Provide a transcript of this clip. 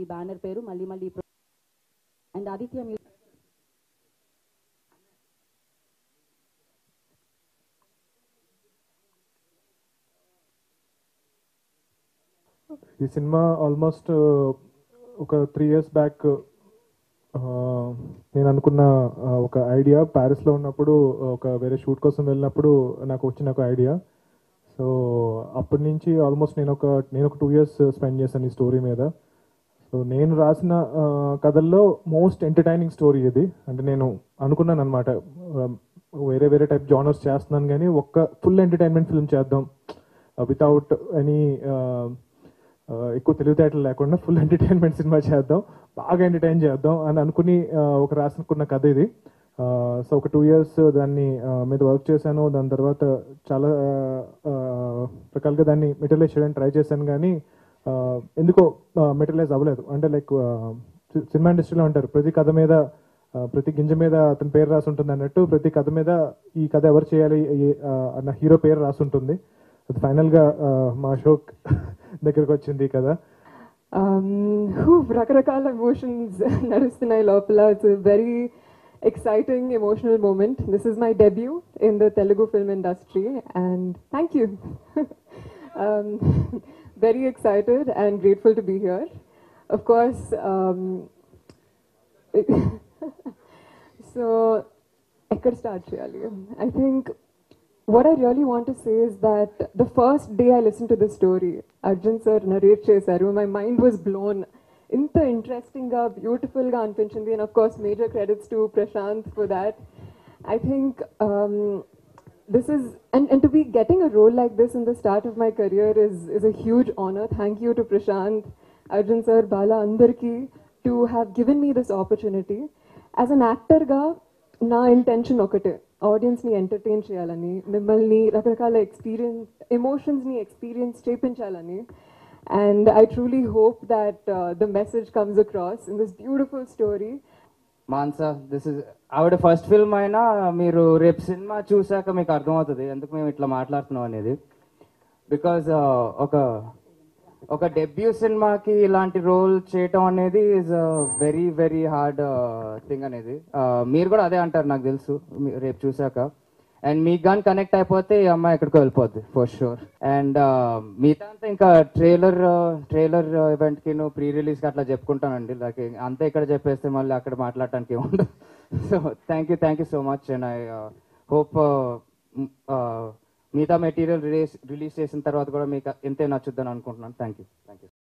ఈ బ్యానర్ పేరు మళ్ళీ మళ్ళీ అండ్ ఆదిత్య మ్యూజిక్. ఈ సినిమా ఆల్మోస్ట్ ఒక 3 years బ్యాక్ నేను అనుకున్న ఒక ఐడియా. ప్యారిస్లో ఉన్నప్పుడు ఒక వేరే షూట్ కోసం వెళ్ళినప్పుడు నాకు వచ్చిన ఒక ఐడియా. సో అప్పటి నుంచి ఆల్మోస్ట్ నేను ఒక 2 years స్పెండ్ చేశాను ఈ స్టోరీ మీద. సో నేను రాసిన కథల్లో మోస్ట్ ఎంటర్టైనింగ్ స్టోరీ ఇది. అంటే నేను అనుకున్నాను అనమాట, వేరే వేరే టైప్ జానర్స్ చేస్తున్నాను కానీ ఒక్క ఫుల్ ఎంటర్టైన్మెంట్ ఫిల్మ్ చేద్దాం వితౌట్ ఎనీ ఎక్కువ తెలివితేటలు లేకుండా ఫుల్ ఎంటర్టైన్మెంట్ సినిమా చేద్దాం, బాగా ఎంటర్టైన్ చేద్దాం అని అనుకుని ఒక రాసుకున్న కథ ఇది. సో ఒక 2 years దాన్ని మీద వర్క్ చేశాను. దాని తర్వాత చాలా రకాలుగా దాన్ని మెటీరియలైజ్ చేయడానికి ట్రై చేశాను కానీ ఎందుకో మెటీరియలైజ్ అవ్వలేదు. అంటే లైక్ సినిమా ఇండస్ట్రీలో ఉంటారు, ప్రతి కథ మీద ప్రతి గింజ మీద అతని పేరు రాసి ఉంటుంది అన్నట్టు ప్రతి కథ మీద ఈ కథ ఎవరు చేయాలి అన్న హీరో పేరు రాసి ఉంటుంది. అది ఫైనల్గా మా అశోక్ దగ్గరకు వచ్చింది కదా. రకరకాల ఎమోషన్స్ నడుస్తున్నాయి లోపల. It's very exciting emotional moment. This is my debut in the Telugu film industry and thank you. Very excited and grateful to be here. Of course, so ekkada start cheyali. I think what I really want to say is that the first day I listened to the story, Arjun sir narrate chesaru, my mind was blown. ఇంత ఇంట్రెస్టింగ్గా బ్యూటిఫుల్గా అనిపించింది. And of course major credits to Prashanth for that. I think this is and to be getting a role like this in the start of my career is a huge honor. Thank you to Prashant, Arjun sir, Bala, అందరికీ to have given me this opportunity. As an యాక్టర్గా నా intention ఒకటే, ఆడియన్స్ని entertain చేయాలని, మిమ్మల్ని రకరకాల ఎమోషన్స్ని experience చేయించాలని. And I truly hope that the message comes across in this beautiful story. Mansa, this is our first film అయినా మీరు రేపు సినిమా చూసాక మీకు అర్థమవుతుంది ఎందుకు మేము ఇట్లా మాట్లాడుతున్నాం అనేది. బికాజ్ ఒక డెబ్యూ సినిమాకి ఇలాంటి రోల్ చేయటం అనేది is very very hard thing అనేది. మీరు కూడా అదే అంటారు నాకు తెలుసు రేపు చూసాక. అండ్ మీకు కానీ కనెక్ట్ అయిపోతే ఈ అమ్మాయి ఎక్కడికో వెళ్ళిపోద్ది ఫర్ షూర్. అండ్ మిగతా అంతా ఇంకా ట్రైలర్ ఈవెంట్కి ప్రీ రిలీజ్కి అట్లా చెప్పుకుంటానండి. లైక్ అంతా ఇక్కడ చెప్పేస్తే మళ్ళీ అక్కడ మాట్లాడటానికి ఏముండదు. So thank you so much. And I hope మిగతా మెటీరియల్ రిలీజ్ చేసిన తర్వాత కూడా మీకు ఎంతే నచ్చుద్దని అనుకుంటున్నాను. Thank you.